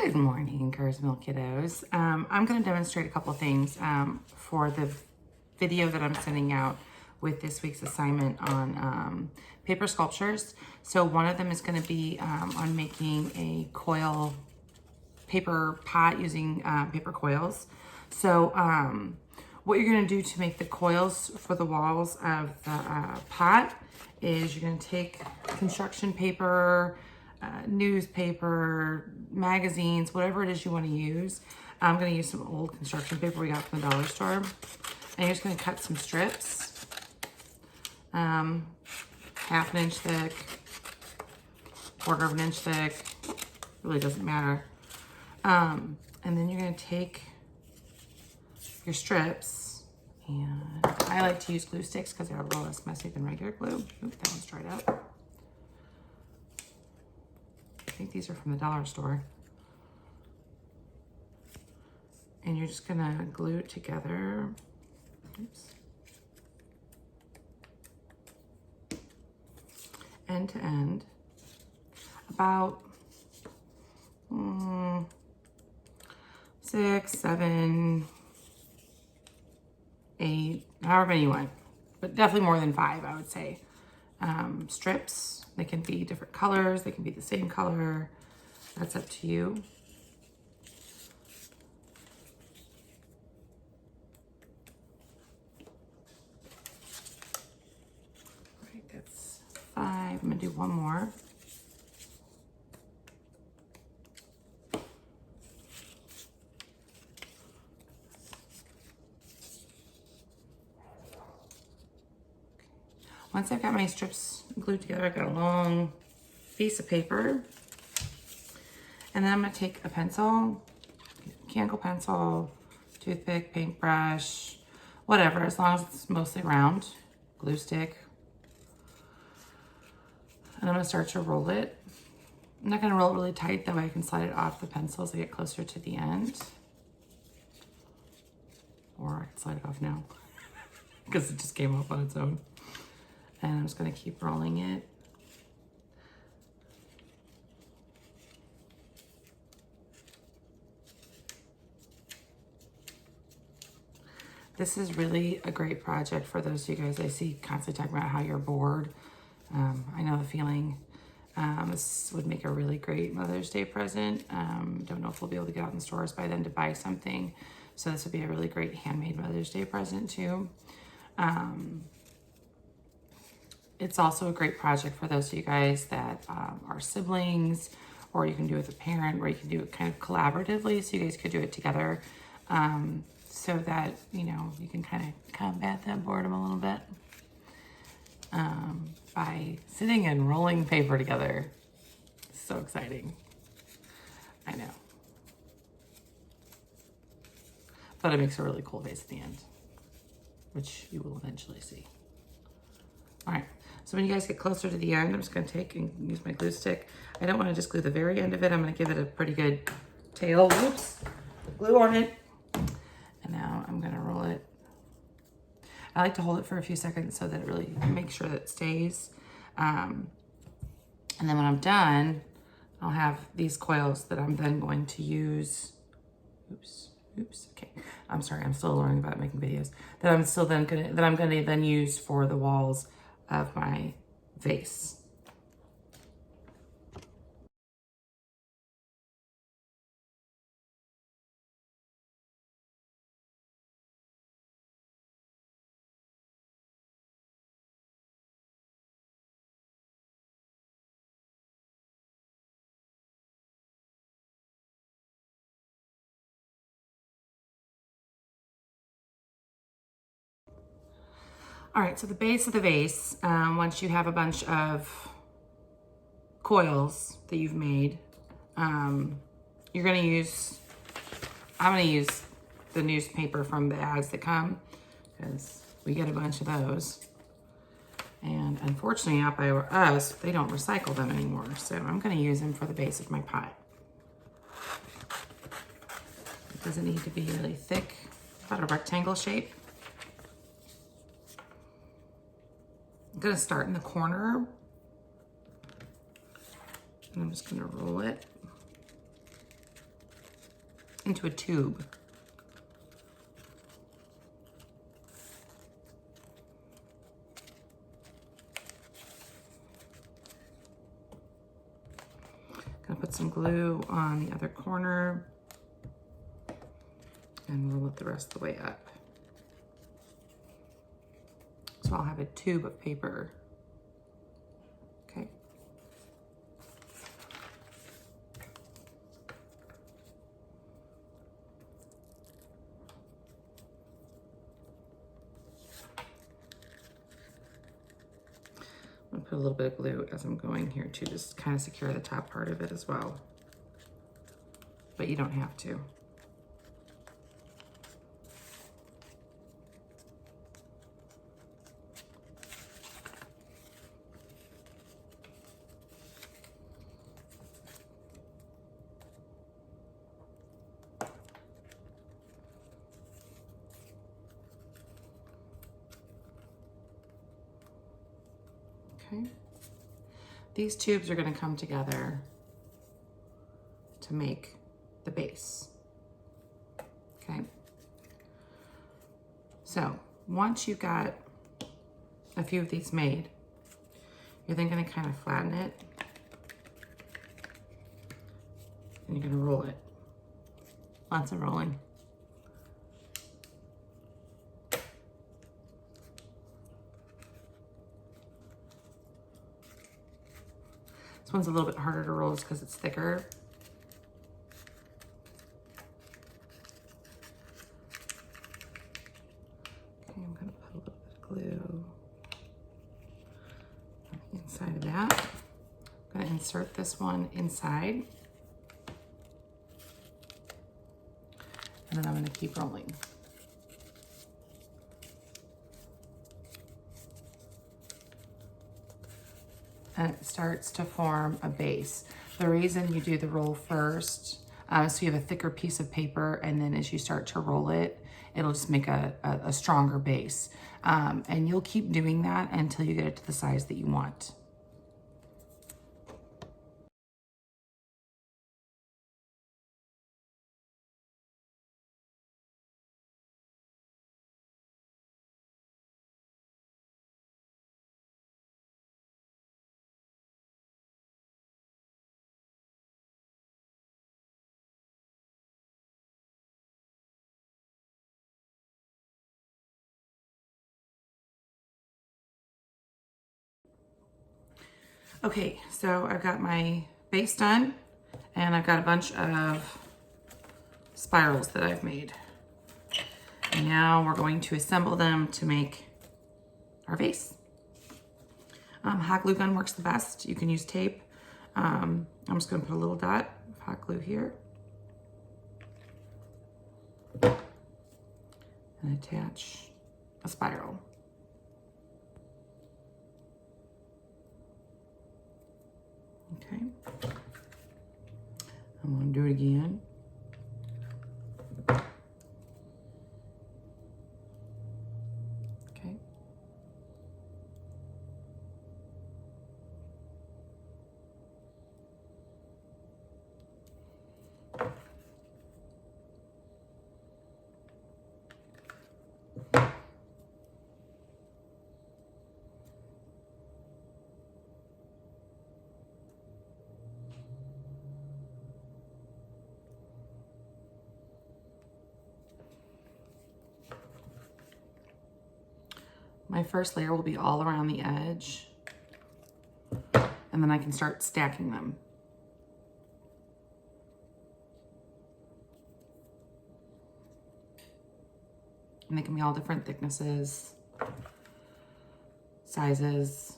Good morning, Encourage Milk Kiddos. I'm going to demonstrate a couple of things for the video that I'm sending out with this week's assignment on paper sculptures. So one of them is going to be on making a coil paper pot using paper coils. So what you're going to do to make the coils for the walls of the pot is you're going to take construction paper, newspaper, magazines, whatever it is you want to use. I'm going to use some old construction paper we got from the dollar store. And you're just going to cut some strips, half an inch thick, quarter of an inch thick, really doesn't matter. And then you're going to take your strips, and I like to use glue sticks because they're a little less messy than regular glue. Oops, that one's dried out. I think these are from the dollar store. And you're just gonna glue it together. Oops. End to end. About 6, 7, 8, however many you want, but definitely more than 5, I would say. Strips. They can be different colors. They can be the same color. That's up to you. All right, that's 5. I'm gonna do one more. Once I've got my strips glued together, I've got a long piece of paper. And then I'm gonna take a pencil, mechanical pencil, toothpick, paintbrush, whatever, as long as it's mostly round, glue stick. And I'm gonna start to roll it. I'm not gonna roll it really tight, that way I can slide it off the pencil as I get closer to the end. Or I can slide it off now, because it just came off on its own. And I'm just gonna keep rolling it. This is really a great project for those of you guys I see constantly talking about how you're bored. I know the feeling. This would make a really great Mother's Day present. Don't know if we'll be able to get out in stores by then to buy something. So this would be a really great handmade Mother's Day present too. It's also a great project for those of you guys that are siblings, or you can do it with a parent, or you can do it kind of collaboratively, so you guys could do it together, so that, you know, you can kind of combat that boredom a little bit by sitting and rolling paper together. So exciting. I know. But it makes a really cool vase at the end, which you will eventually see. All right, so when you guys get closer to the end, I'm just gonna take and use my glue stick. I don't wanna just glue the very end of it. I'm gonna give it a pretty good tail. Oops, glue on it. And now I'm gonna roll it. I like to hold it for a few seconds so that it really makes sure that it stays. And then when I'm done, I'll have these coils that I'm then going to use. Oops, okay. I'm sorry, I'm still learning about making videos. That I'm gonna then use for the walls of my vase. All right, so the base of the vase, once you have a bunch of coils that you've made, you're gonna use, I'm gonna use the newspaper from the ads that come, because we get a bunch of those. And unfortunately, out by us, they don't recycle them anymore. So I'm gonna use them for the base of my pot. It doesn't need to be really thick, about a rectangle shape. I'm gonna start in the corner, and I'm just gonna roll it. into a tube. Gonna put some glue on the other corner and roll it the rest of the way up. So I'll have a tube of paper. Okay. I'm gonna put a little bit of glue as I'm going here to just kind of secure the top part of it as well. But you don't have to. Okay. These tubes are going to come together to make the base. Okay. So once you've got a few of these made, you're then going to kind of flatten it and you're going to roll it. Lots of rolling. This one's a little bit harder to roll just because it's thicker. Okay, I'm going to put a little bit of glue on the inside of that. I'm going to insert this one inside. And then I'm going to keep rolling. And it starts to form a base. The reason you do the roll first, so you have a thicker piece of paper, and then as you start to roll it, it'll just make a stronger base. And you'll keep doing that until you get it to the size that you want. Okay, so I've got my base done, and I've got a bunch of spirals that I've made. And now we're going to assemble them to make our vase. Hot glue gun works the best. You can use tape. I'm just going to put a little dot of hot glue here and attach a spiral. Okay, I'm going to do it again. Okay. My first layer will be all around the edge, and then I can start stacking them. And they can be all different thicknesses, sizes.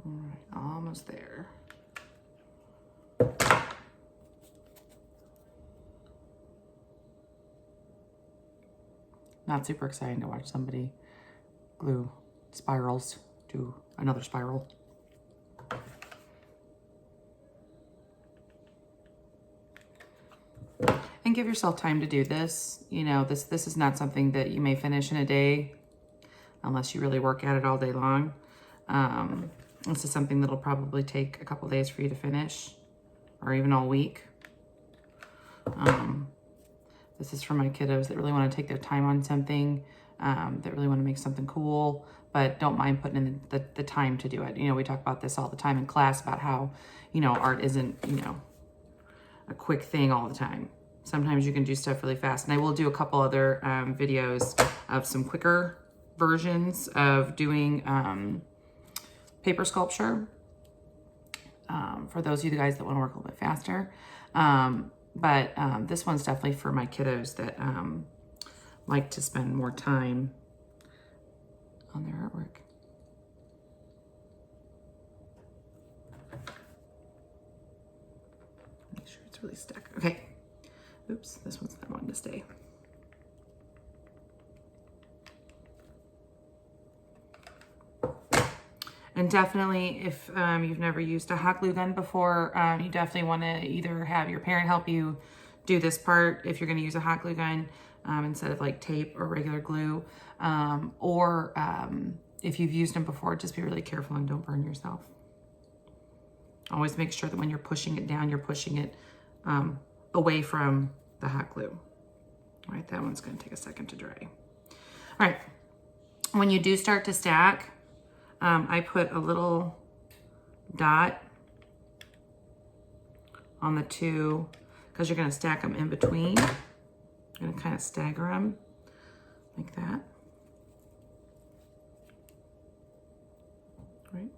All right, almost there. Not super exciting to watch somebody glue spirals to another spiral. And And give yourself time to do this. You know, this is not something that you may finish in a day unless you really work at it all day long. This is something that'll probably take a couple days for you to finish, or even all week. This is for my kiddos that really want to take their time on something, that really want to make something cool, but don't mind putting in the time to do it. You know, we talk about this all the time in class about how, you know, art isn't, you know, a quick thing all the time. Sometimes you can do stuff really fast. And I will do a couple other videos of some quicker versions of doing paper sculpture for those of you guys that want to work a little bit faster. But this one's definitely for my kiddos that like to spend more time on their artwork. Make sure it's really stuck. Okay. Oops, this one's not wanting to stay. And definitely, if you've never used a hot glue gun before, you definitely want to either have your parent help you do this part if you're going to use a hot glue gun instead of like tape or regular glue. Or if you've used them before, just be really careful and don't burn yourself. Always make sure that when you're pushing it down, you're pushing it away from the hot glue. All right, that one's going to take a second to dry. All right, when you do start to stack, I put a little dot on the two because you're going to stack them in between. You're going to kind of stagger them like that. Right.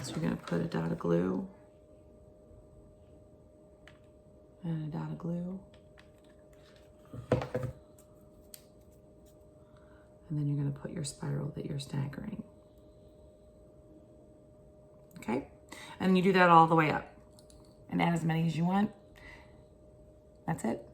So you're going to put a dot of glue and a dot of glue. And then you're going to put your spiral that you're staggering. Okay, and you do that all the way up and add as many as you want. That's it.